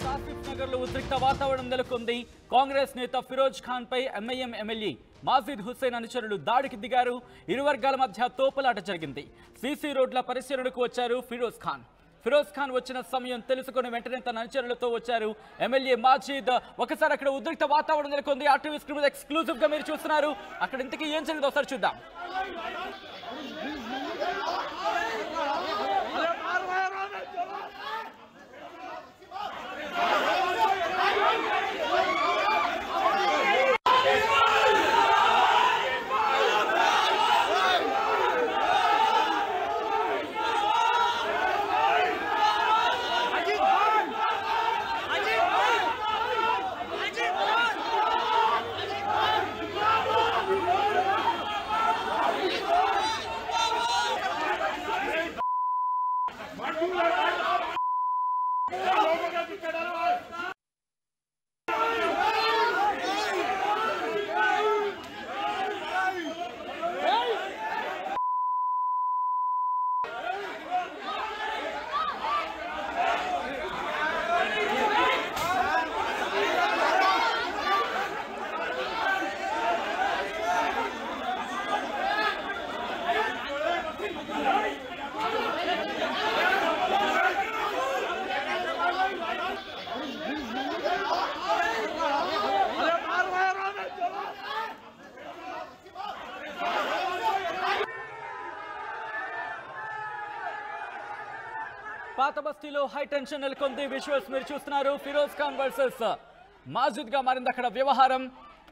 హైదరాబాద్ ఆసిఫ్ నగర్ లో ఉద్రిక్త వాతావరణం నెలకొంది. కాంగ్రెస్ నేత ఫిరోజ్ ఖాన్ పై ఎంఐఎం ఎమ్మెల్యే మాజిద్ హుస్సేన్ అనుచరులు దాడికి దిగారు. ఇరు వర్గాల మధ్య తోపులాట జరిగింది. సీసీ రోడ్ల పరిశీలనకు వచ్చారు ఫిరోజ్ ఖాన్ వచ్చిన సమయం తెలుసుకుని వెంటనే తన అనుచరులతో వచ్చారు ఎమ్మెల్యే మాజిద్. ఒకసారి అక్కడ ఉద్రిక్త వాతావరణం నెలకొంది. ఆర్టీవీ స్క్రీన్ మీద ఎక్స్క్లూజివ్ గా మీరు చూస్తున్నారు. అక్కడ ఇంతకీ ఏం జరిగిందో ఒకసారి చూద్దాం. పాత బస్తీలో హై టెన్షన్ నెలకొంది. విజువల్స్ మీరు చూస్తున్నారు. ఫిరోజ్ ఖాన్ వర్సెస్ మాజిద్ గా మారింది అక్కడ వ్యవహారం.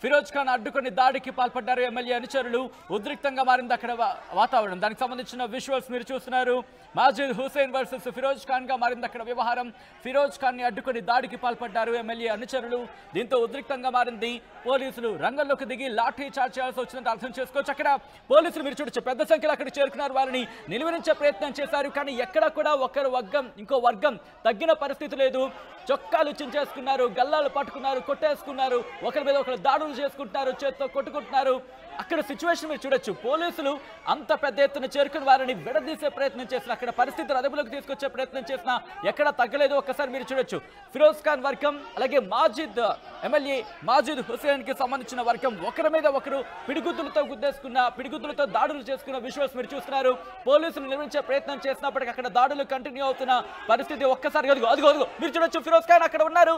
ఫిరోజ్ ఖాన్ అడ్డుకొని దాడికి పాల్పడ్డారు ఎమ్మెల్యే అనుచరులు. ఉద్రిక్తంగా మారింది అక్కడ వాతావరణం. దానికి సంబంధించిన విజువల్స్ మీరు చూస్తున్నారు. మాజిద్ హుస్సేన్ వర్సెస్ ఫిరోజ్ ఖాన్ గా మారింది అక్కడ వ్యవహారం. ఫిరోజ్ ఖాన్ ని అడ్డుకొని దాడికి పాల్పడ్డారు ఎమ్మెల్యే అనుచరులు. దీంతో ఉద్రిక్తంగా మారింది. పోలీసులు రంగంలోకి దిగి లాఠీ చార్జ్ చేయాల్సి వచ్చిందంటే అర్థం చేసుకోవచ్చు. అక్కడ పోలీసులు మీరు చూడొచ్చు పెద్ద సంఖ్యలో అక్కడ చేరుకున్నారు. వారిని నిలువరించే ప్రయత్నం చేశారు. కానీ ఎక్కడ కూడా ఒకరు వర్గం ఇంకో వర్గం తగ్గిన పరిస్థితి లేదు. చొక్కాలు చించేసుకున్నారు, గల్లాలు పట్టుకున్నారు, కొట్టేసుకున్నారు, ఒకరి మీద ఒకరు దాడులు చేసుకుంటున్నారు, చేత్తో కొట్టుకుంటున్నారు. అక్కడ సిచ్యువేషన్ మీరు చూడొచ్చు. పోలీసులు అంత పెద్ద ఎత్తున చేరుకుని వారిని విడదీసే ప్రయత్నం చేసిన, అక్కడ పరిస్థితులు అదుపులోకి తీసుకొచ్చే ప్రయత్నం చేసినా ఎక్కడ తగ్గలేదు. ఒక్కసారి మీరు చూడొచ్చు. ఫిరోజ్ ఖాన్ వర్గం అలాగే ఎమ్మెల్యే మాజిద్ హుస్సేన్ కి సంబంధించిన వర్గం ఒకరి మీద ఒకరు పిడిగుద్దులతో దాడులు చేసుకున్న విజువల్స్ మీరు చూస్తున్నారు. పోలీసులు నిర్మించే ప్రయత్నం చేసినప్పటికీ అక్కడ దాడులు కంటిన్యూ అవుతున్న పరిస్థితి. ఒక్కసారిగా అదిగో మీరు చూడొచ్చు. ఫిరోజ్ ఖాన్ అక్కడ ఉన్నారు.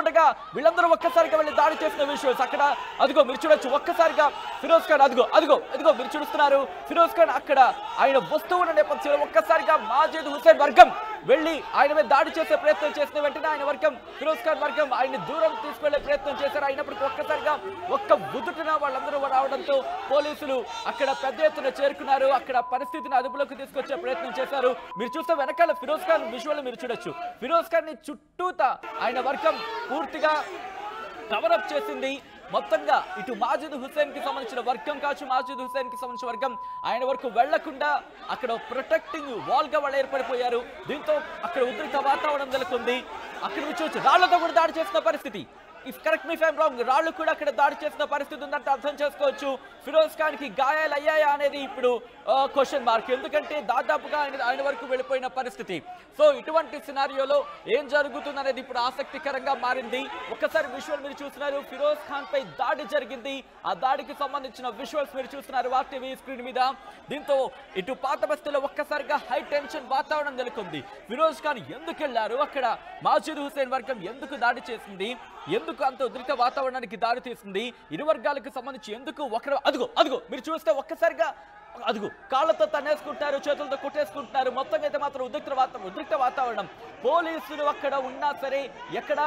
ఉండగా వీళ్ళందరూ ఒక్కసారిగా వెళ్ళి దాడి చేసిన విజువల్స్ అక్కడ అదిగో మీరు చూడొచ్చు. ఒక్కసారిగా ఫిరోజ్ ఖాన్ అదిగో మీరు చూస్తున్నారు. ఫిరోజ్ ఖాన్ అక్కడ ఆయన వస్తూ ఉన్న నేపథ్యంలో ఒక్కసారిగా మాజిద్ హుస్సేన్ వర్గం వెళ్ళి ఆయన మీద దాడి చేసే ప్రయత్నం చేసిన వెంటనే ఆయన వర్గం ఫిరోజ్ ఖాన్ వర్గం ఆయన్ని దూరం తీసుకెళ్లే ప్రయత్నం చేశారు. అయినప్పటికీ ఒక్కసారిగా బుద్దుటిన వాళ్ళందరూ రావడంతో పోలీసులు అక్కడ పెద్ద ఎత్తున చేరుకున్నారు. అక్కడ పరిస్థితిని అదుపులోకి తీసుకొచ్చే ప్రయత్నం చేశారు. మీరు చూస్తే వెనకాల ఫిరోజ్ ఖాన్ విజువల్ మీరు చూడొచ్చు. ఫిరోజ్ ఖాన్ ని చుట్టూతా ఆయన వర్గం పూర్తిగా కవరప్ చేసింది. మొత్తంగా ఇటు మాజిద్ హుస్సేన్ కి సంబంధించిన వర్గం కావచ్చు, మాజిద్ హుస్సేన్ కి సంబంధించిన వర్గం ఆయన వరకు వెళ్లకుండా అక్కడ ప్రొటెక్టింగ్ వాల్ గా వాళ్ళు ఏర్పడిపోయారు. దీంతో అక్కడ ఉద్రిక్త వాతావరణం నెలకొంది. అక్కడ చూడొచ్చు రాళ్లతో కూడా దాడి చేసిన పరిస్థితి. ఇఫ్ కరెక్ట్ మీ ఫైమ్ రాంగ్, రాళ్ళు కూడా అక్కడ దాడి చేసిన పరిస్థితి ఉందంటే అర్థం చేసుకోవచ్చు. ఫిరోజ్ ఖాన్ కి గాయాలు అయ్యాయా అనేది ఇప్పుడు క్వశ్చన్ మార్క్. ఎందుకంటే దాదాపుగా ఆయన వరకు వెళ్ళిపోయిన పరిస్థితి. సో ఇటువంటి సినారియోలో ఏం జరుగుతుంది అనేది ఇప్పుడు ఆసక్తికరంగా మారింది. ఒక్కసారి విజువల్ మీరు చూస్తున్నారు. ఫిరోజ్ ఖాన్ పై దాడి జరిగింది. ఆ దాడికి సంబంధించిన విజువల్స్ మీరు చూస్తున్నారు ఆర్టీవీ స్క్రీన్ మీద. దీంతో ఇటు పాత బస్తీలో ఒక్కసారిగా హై టెన్షన్ వాతావరణం నెలకొంది. ఫిరోజ్ ఖాన్ ఎందుకు వెళ్లారు, అక్కడ మాజిద్ హుస్సేన్ వర్గం ఎందుకు దాడి చేసింది, ఎందుకు అంత ఉద్రిక్త వాతావరణానికి దారి తీస్తుంది, ఇరు వర్గాలకు సంబంధించి ఎందుకు ఒకరు అదిగో మీరు చూస్తే ఒక్కసారిగా కాళ్ళతో తన్నేసుకుంటారు, చేతులతో కొట్టేసుకుంటున్నారు. మొత్తంగా అయితే మాత్రం ఉద్రిక్త వాతావరణం. పోలీసులు అక్కడ ఉన్నా సరే ఎక్కడ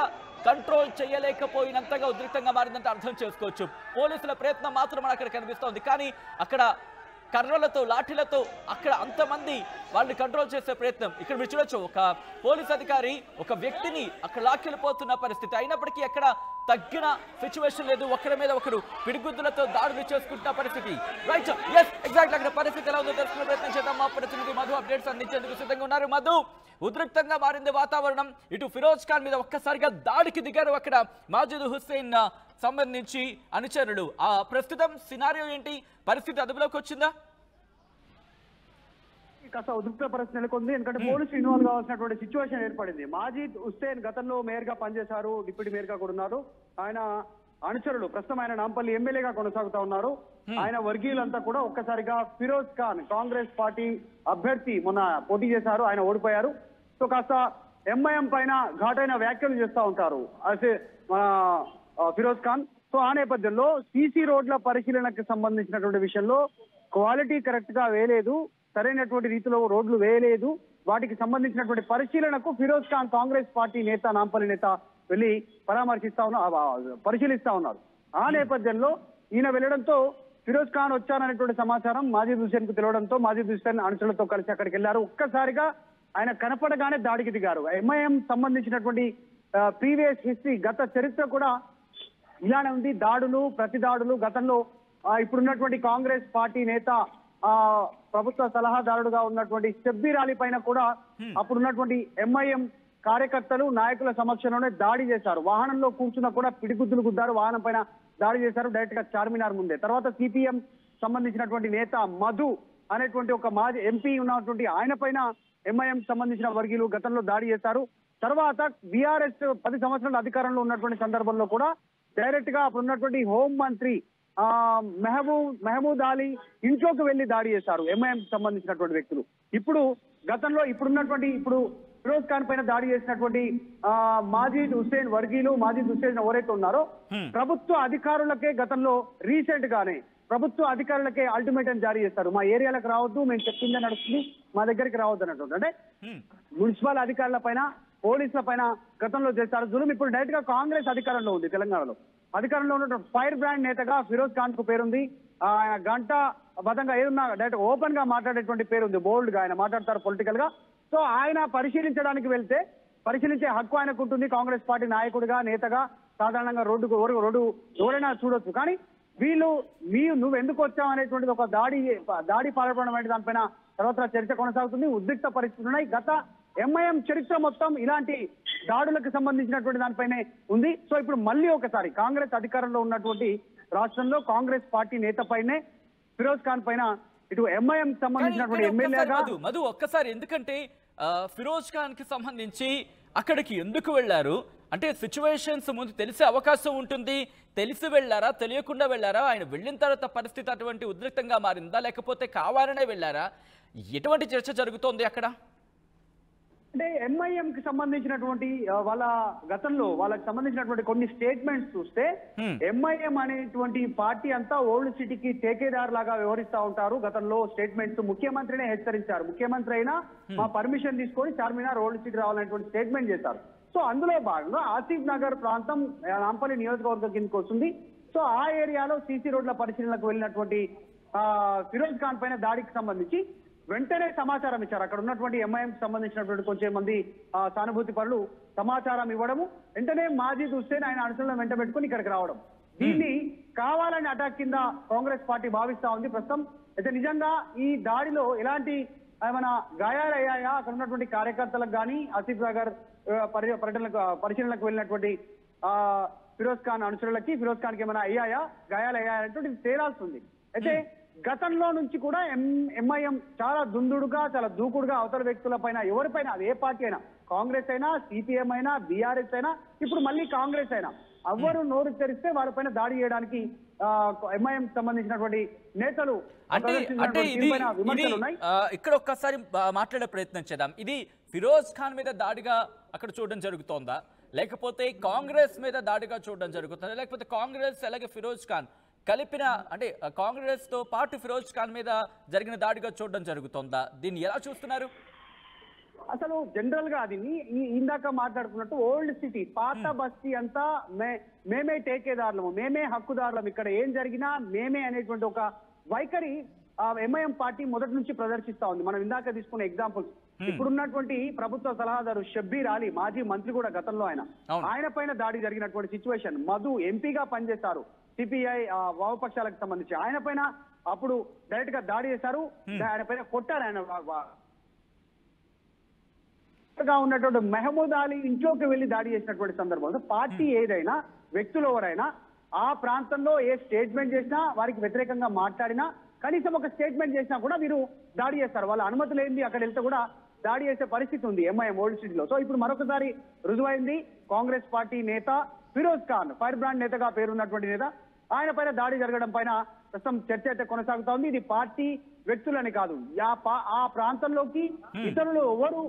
కంట్రోల్ చేయలేకపోయినంతగా ఉద్రిక్తంగా మారిందంటే అర్థం చేసుకోవచ్చు. పోలీసుల ప్రయత్నం మాత్రం అక్కడ కనిపిస్తోంది. కానీ అక్కడ కర్రలతో లాఠీలతో అక్కడ అంతమంది వాళ్ళని కంట్రోల్ చేసే ప్రయత్నం ఇక్కడ మీరు చూడొచ్చు. ఒక పోలీస్ అధికారి ఒక వ్యక్తిని అక్కడ లాక్కెళ్ళిపోతున్న పరిస్థితి. అయినప్పటికీ ఎక్కడ తగ్గిన సిచ్యువేషన్ లేదు. ఒకరి మీద ఒకరు పిడిగుద్దులతో దాడులు చేసుకుంటున్న పరిస్థితి. రైట్, ఎస్ ఎగ్జాక్ట్లీ అక్కడ పరిస్థితి ఎలా ఉందో తెలుసుకునే ప్రయత్నం చేద్దాం. మా ప్రతినిధి మధు అప్డేట్స్ అందించేందుకు సిద్ధంగా ఉన్నారు. మధు, ఉద్రిక్తంగా మారింది వాతావరణం. ఇటు ఫిరోజ్ ఖాన్ మీద ఒక్కసారిగా దాడికి దిగారు అక్కడ మాజిద్ హుస్సేన్ సంబంధించి అనుచరులు. ఆ ప్రస్తుతం సినారియో ఏంటి, పరిస్థితి అదుపులోకి వచ్చిందా? కాస్త ఉద్రిక్త పరిస్థితి నెలకొంది. ఎందుకంటే పోలీసులు ఇన్వాల్వ్ కావాల్సినటువంటి సిచ్యువేషన్ ఏర్పడింది. మాజిద్ హుస్సేన్ గతంలో మేయర్ గా పనిచేశారు, డిప్యూటీ మేయర్ గా కూడా ఉన్నారు. ఆయన అనుచరులు ప్రస్తుతం ఆయన నాంపల్లి ఎమ్మెల్యేగా కొనసాగుతా ఉన్నారు. ఆయన వర్గీయులంతా కూడా ఒక్కసారిగా ఫిరోజ్ ఖాన్ కాంగ్రెస్ పార్టీ అభ్యర్థి మొన్న పోటీ చేశారు, ఆయన ఓడిపోయారు. సో కాస్త ఎంఐఎం పైన ఘాటైన వ్యాఖ్యలు చేస్తూ ఉంటారు ఫిరోజ్ ఖాన్. సో ఆ నేపథ్యంలో సీసీ రోడ్ల పరిశీలనకు సంబంధించినటువంటి విషయంలో క్వాలిటీ కరెక్ట్ గా వేయలేదు, సరైనటువంటి రీతిలో రోడ్లు వేయలేదు, వాటికి సంబంధించినటువంటి పరిశీలనకు ఫిరోజ్ ఖాన్ కాంగ్రెస్ పార్టీ నేత నాంపల్లి నేత వెళ్లి పరిశీలిస్తా ఉన్నారు. ఆ నేపథ్యంలో ఈయన వెళ్లడంతో ఫిరోజ్ ఖాన్ వచ్చారనేటువంటి సమాచారం మాజిద్ హుస్సేన్ కు తెలియడంతో మాజిద్ హుస్సేన్ అనుచరులతో కలిసి అక్కడికి వెళ్లారు. ఒక్కసారిగా ఆయన కనపడగానే దాడికి దిగారు. ఎంఐఎం సంబంధించినటువంటి ప్రీవియస్ హిస్టరీ, గత చరిత్ర కూడా ఇలానే ఉంది. దాడులు, ప్రతి దాడులు గతంలో ఇప్పుడున్నటువంటి కాంగ్రెస్ పార్టీ నేత ప్రభుత్వ సలహాదారుడుగా ఉన్నటువంటి షబ్బీర్ అలీ పైన కూడా అప్పుడున్నటువంటి ఎంఐఎం కార్యకర్తలు నాయకుల సమక్షంలోనే దాడి చేశారు. వాహనంలో కూర్చున్న కూడా పిడిగుద్దులు గుద్దారు, వాహనం పైన దాడి చేశారు డైరెక్ట్ గా చార్మినార్ ముందే. తర్వాత సిపిఎం సంబంధించినటువంటి నేత మధు అనేటువంటి ఒక మాజీ ఎంపీ ఉన్నటువంటి ఆయన పైన ఎంఐఎం సంబంధించిన వర్గీయులు గతంలో దాడి చేశారు. తర్వాత బీఆర్ఎస్ 10 సంవత్సరాల అధికారంలో ఉన్నటువంటి సందర్భంలో కూడా డైరెక్ట్ గా అప్పుడున్నటువంటి హోం మంత్రి మెహమూద్ అలీ ఇంట్లోకి వెళ్లి దాడి చేశారు ఎంఐఎం సంబంధించినటువంటి వ్యక్తులు. ఇప్పుడున్నటువంటి ఫిరోజ్ ఖాన్ పైన దాడి చేసినటువంటి మాజిద్ హుస్సేన్ వర్గీయులు, మాజిద్ హుస్సేన్ ఎవరైతే ఉన్నారో ప్రభుత్వ అధికారులకే గతంలో రీసెంట్ గానే ప్రభుత్వ అధికారులకే అల్టిమేటం జారీ చేస్తారు. మా ఏరియాలకు రావద్దు, మేము చెప్పిందే నడుస్తుంది, మా దగ్గరికి రావద్దు అన్నట్టు. అంటే మున్సిపల్ అధికారుల పైన, పోలీసుల పైన గతంలో చేస్తారు జులుం. ఇప్పుడు డైరెక్ట్ గా కాంగ్రెస్ అధికారంలో ఉంది తెలంగాణలో. అధికారంలో ఉన్నటువంటి ఫైర్ బ్రాండ్ నేతగా ఫిరోజ్ ఖాన్ కు పేరుంది. ఆయన గంట బదంగా ఏదున్నా డైరెక్ట్ ఓపెన్ గా మాట్లాడేటువంటి పేరుంది, బోల్డ్ గా ఆయన మాట్లాడతారు పొలిటికల్ గా. సో ఆయన పరిశీలించడానికి వెళ్తే పరిశీలించే హక్కు ఆయనకు ఉంటుంది. కాంగ్రెస్ పార్టీ నాయకుడిగా, నేతగా సాధారణంగా రోడ్డు ఎవరైనా చూడొచ్చు. కానీ వీళ్ళు నువ్వు ఎందుకు వచ్చావు అనేటువంటిది ఒక దాడి పాల్పడడం అనే దానిపైన తర్వాత చర్చ కొనసాగుతుంది. ఉద్రిక్త పరిస్థితులు ఉన్నాయి. గత ఎంఐఎం చరిత్ర మొత్తం ఇలాంటి దాడులకు సంబంధించినటువంటి దానిపైనే ఉంది. సో ఇప్పుడు మళ్ళీ ఒకసారి కాంగ్రెస్ అధికారంలో ఉన్నటువంటి రాష్ట్రంలో కాంగ్రెస్ పార్టీ నేత పైనే, ఫిరోజ్ ఖాన్ పైన ఇటు ఎంఐఎం సంబంధించినటువంటి ఎమ్మెల్యేగా మధు ఒక్కసారి, ఎందుకంటే ఫిరోజ్ ఖాన్ కి సంబంధించి అక్కడికి ఎందుకు వెళ్లారు అంటే సిచ్యువేషన్స్ ముందు తెలిసే అవకాశం ఉంటుంది, తెలిసి వెళ్ళారా, తెలియకుండా వెళ్ళారా, ఆయన వెళ్ళిన తర్వాత పరిస్థితి అటువంటి ఉద్రిక్తంగా మారిందా, లేకపోతే కావాలనే వెళ్ళారా, ఎటువంటి చర్చ జరుగుతోంది అక్కడ? అంటే ఎంఐఎం కి సంబంధించినటువంటి వాళ్ళ గతంలో వాళ్ళకి సంబంధించినటువంటి కొన్ని స్టేట్మెంట్స్ చూస్తే ఎంఐఎం అనేటువంటి పార్టీ అంతా ఓల్డ్ సిటీకి టేకేదార్ లాగా వ్యవహరిస్తా ఉంటారు. గతంలో స్టేట్మెంట్స్ ముఖ్యమంత్రినే హెచ్చరించారు. ముఖ్యమంత్రి అయినా మా పర్మిషన్ తీసుకొని చార్మినార్ ఓల్డ్ సిటీ రావాలనేటువంటి స్టేట్మెంట్ చేశారు. సో అందులో భాగంగా ఆసిఫ్ నగర్ ప్రాంతం నాంపల్లి నియోజకవర్గం కిందకి వస్తుంది. సో ఆ ఏరియాలో సీసీ రోడ్ల పరిశీలనకు వెళ్ళినటువంటి ఫిరోజ్ ఖాన్ పైన దాడికి సంబంధించి వెంటనే సమాచారం ఇచ్చారు. అక్కడ ఉన్నటువంటి ఎంఐఎం సంబంధించినటువంటి కొంచెం మంది సానుభూతి పరులు సమాచారం ఇవ్వడము, వెంటనే మాజిద్ హుస్సేన్ ఆయన అనుచరులను వెంట పెట్టుకుని ఇక్కడికి రావడం, దీన్ని కావాలని అటాక్ కింద కాంగ్రెస్ పార్టీ భావిస్తా ఉంది ప్రస్తుతం. అయితే నిజంగా ఈ దాడిలో ఎలాంటి ఏమైనా గాయాలయ్యాయా, అక్కడ ఉన్నటువంటి కార్యకర్తలకు కానీ ఆసిఫ్ నగర్ పరిశీలనకు వెళ్ళినటువంటి ఫిరోజ్ ఖాన్ అనుచరులకి, ఫిరోజ్ ఖాన్ కి ఏమైనా అయ్యాయా, గాయాలయ్యాయంటే తేలాల్సింది. అయితే గతంలో నుంచి కూడా ఎంఐఎం చాలా దుందుడుగా, చాలా దూకుడుగా అవతల వ్యక్తుల పైన, ఎవరిపైన, అది ఏ పార్టీ అయినా, కాంగ్రెస్ అయినా, సిపిఎం అయినా, బీఆర్ఎస్ అయినా, ఇప్పుడు మళ్ళీ కాంగ్రెస్ అయినా, ఎవరు నోరు తెరిస్తే వాళ్ళపైన దాడి చేయడానికి ఎంఐఎం సంబంధించినటువంటి నేతలు ఇక్కడ ఒక్కసారి మాట్లాడే ప్రయత్నం చేద్దాం. ఇది ఫిరోజ్ ఖాన్ మీద దాడిగా అక్కడ చూడడం జరుగుతోందా, లేకపోతే కాంగ్రెస్ మీద దాడిగా చూడడం జరుగుతుందా, లేకపోతే కాంగ్రెస్ అలాగే ఫిరోజ్ ఖాన్ కలిపిన అంటే కాంగ్రెస్ తో పాటు ఫిరోజ్ ఖాన్ మీద జరిగిన దాడిగా చూడడం జరుగుతోందా? దీన్ని ఎలా చూస్తున్నారు? అసలు జనరల్ గా అది ఇందాక మాట్లాడుకున్నట్టు ఓల్డ్ సిటీ, పాత బస్తీ అంతా మేమే టేకేదారులము, మేమే హక్కుదారులం, ఇక్కడ ఏం జరిగినా మేమే అనేటువంటి ఒక వైఖరి ఎంఐఎం పార్టీ మొదటి నుంచి ప్రదర్శిస్తా ఉంది. మనం ఇందాక తీసుకున్న ఎగ్జాంపుల్స్, ఇప్పుడున్నటువంటి ప్రభుత్వ సలహాదారు షబ్బీర్ అలీ, మాజీ మంత్రి కూడా గతంలో ఆయన పైన దాడి జరిగినటువంటి సిచ్యువేషన్, మధు ఎంపీగా పనిచేశారు సిపిఐ వామపక్షాలకు సంబంధించి, ఆయన పైన అప్పుడు డైరెక్ట్ గా దాడి చేశారు, ఆయన పైన కొట్టారు. ఆయన ఉన్నటువంటి మెహమూద్ అలీ ఇంట్లోకి వెళ్లి దాడి చేసినటువంటి సందర్భంలో పార్టీ ఏదైనా, వ్యక్తులు ఎవరైనా ఆ ప్రాంతంలో ఏ స్టేట్మెంట్ చేసినా, వారికి వ్యతిరేకంగా మాట్లాడినా కనీసం ఒక స్టేట్మెంట్ చేసినా కూడా వీరు దాడి చేస్తారు. వాళ్ళ అనుమతి లేనిది అక్కడ వెళ్తే కూడా దాడి చేసే పరిస్థితి ఉంది ఎంఐఎం ఓల్డ్ సిటీలో. సో ఇప్పుడు మరొకసారి రుజువైంది. కాంగ్రెస్ పార్టీ నేత ఫిరోజ్ ఖాన్, ఫైర్ బ్రాండ్ నేతగా పేరున్నటువంటి నేత, ఆయన పైన దాడి జరగడం పైన ప్రస్తుతం చర్చ అయితే కొనసాగుతోంది. ఇది పార్టీ వ్యక్తులని కాదు, ఆ ప్రాంతంలోకి ఇతరులు ఎవరు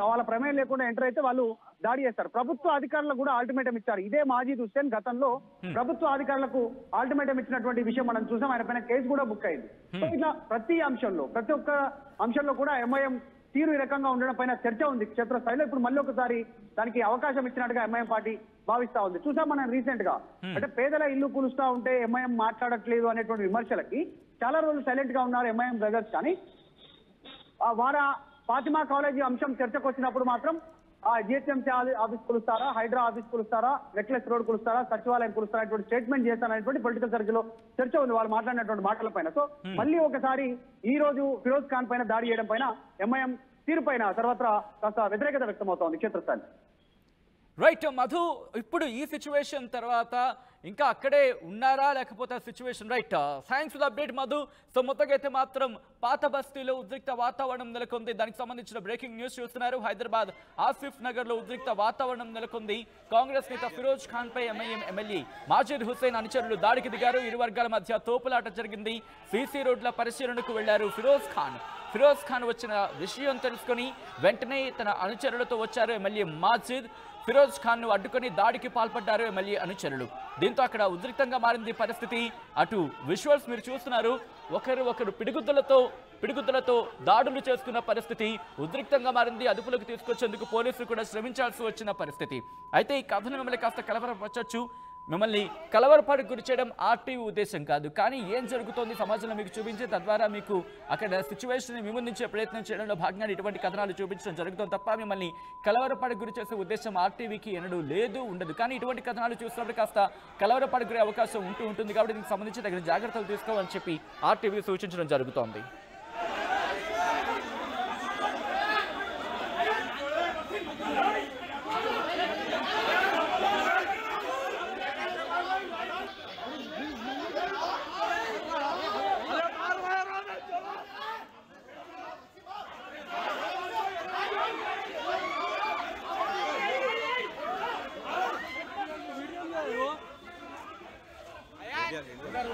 వాళ్ళ ప్రమేయం లేకుండా ఎంటర్ అయితే వాళ్ళు దాడి చేస్తారు. ప్రభుత్వ అధికారులకు కూడా అల్టిమేటం ఇచ్చారు. ఇదే మాజీద్ హుస్సేన్ గతంలో ప్రభుత్వ అధికారులకు అల్టిమేటం ఇచ్చినటువంటి విషయం మనం చూసాం. ఆయన పైన కేసు కూడా బుక్ అయింది. సో ఇట్లా ప్రతి ఒక్క అంశంలో కూడా ఎంఐఎం తీరు ఈ రకంగా ఉండడం పైన చర్చ ఉంది క్షేత్రస్థాయిలో. ఇప్పుడు మళ్ళీ ఒకసారి దానికి అవకాశం ఇచ్చినట్టుగా ఎంఐఎం పార్టీ భావిస్తా ఉంది. చూసాం మనం రీసెంట్ గా, అంటే పేదల ఇల్లు కూలుస్తా ఉంటే ఎంఐఎం మాట్లాడట్లేదు అనేటువంటి విమర్శలకి చాలా రోజులు సైలెంట్ గా ఉన్నారు ఎంఐఎం బ్రదర్స్. కానీ ఫాతిమా కాలేజీ అంశం చర్చకు వచ్చినప్పుడు మాత్రం జిహెచ్ఎంసీ ఆఫీస్ కులుస్తారా, హైడ్రా ఆఫీస్ కులుస్తారా, నెక్లెస్ రోడ్ కులుస్తారా, సచివాలయం కులుస్తారా అనేటువంటి స్టేట్మెంట్ చేస్తారనేటువంటి పొలిటికల్ సర్కిల్ చర్చ ఉంది వాళ్ళు మాట్లాడినటువంటి మాటల పైన. సో మళ్ళీ ఒకసారి ఈ రోజు ఫిరోజ్ ఖాన్ పైన దాడి చేయడం పైన ఎంఐఎం తీరు పైన సర్వత్రా కాస్త వ్యతిరేకత వ్యక్తమవుతోంది క్షేత్రస్థాయి. రైట్ మధు, ఇప్పుడు ఈ సిచ్యువేషన్ తర్వాత ఇంకా అక్కడే ఉన్నారా లేకపోతే situation? Right, thanks for the update Madhu. So మొత్తంగా అయితే మాత్రం పాత బస్తీలో ఉద్రిక్త వాతావరణం నెలకొంది. దానికి సంబంధించిన బ్రేకింగ్ న్యూస్ చూస్తున్నారు. హైదరాబాద్ ఆసిఫ్ నగర్ లో ఉద్రిక్త వాతావరణం నెలకొంది. కాంగ్రెస్ నేత ఫిరోజ్ ఖాన్ పై ఎంఐఎం ఎమ్మెల్యే మాజిద్ హుస్సేన్ అనుచరులు దాడికి దిగారు. ఇరు వర్గాల మధ్య తోపులాట జరిగింది. సీసీ రోడ్ల పరిశీలనకు వెళ్లారు ఫిరోజ్ ఖాన్ వచ్చిన విషయం తెలుసుకుని వెంటనే తన అనుచరులతో వచ్చారు ఎమ్మెల్యే మాజిద్. ఫిరోజ్ ఖాన్ ను అడ్డుకొని దాడికి పాల్పడ్డారు ఎమ్మెల్యే అనుచరులు. దీంతో అక్కడ ఉద్రిక్తంగా మారింది పరిస్థితి. అటు విజువల్స్ మీరు చూస్తున్నారు, ఒకరు పిడిగుద్దులతో దాడులు చేసుకున్న పరిస్థితి ఉద్రిక్తంగా మారింది. అదుపులోకి తీసుకొచ్చేందుకు పోలీసులు కూడా శ్రమించాల్సి వచ్చిన పరిస్థితి. అయితే ఈ కథను మిమ్మల్ని కాస్త కలవరపరచొచ్చు. మిమ్మల్ని కలవరపాటుకు గురి చేయడం ఆర్టీవీ ఉద్దేశం కాదు, కానీ ఏం జరుగుతోంది సమాజంలో మీకు చూపించి తద్వారా మీకు అక్కడ సిచ్యువేషన్ విముందించే ప్రయత్నం చేయడంలో భాగంగా ఇటువంటి కథనాలు చూపించడం జరుగుతుంది తప్ప మిమ్మల్ని కలవరపాటుకు గురి చేసే ఉద్దేశం ఆర్టీవీకి ఎన్నడూ ఉండదు. కానీ ఇటువంటి కథనాలు చూసినప్పుడు కాస్త కలవరపాటుకు గురే అవకాశం ఉంటుంది. కాబట్టి దీనికి సంబంధించి తగిన జాగ్రత్తలు తీసుకోవాలని చెప్పి ఆర్టీవీ సూచించడం జరుగుతోంది. उधर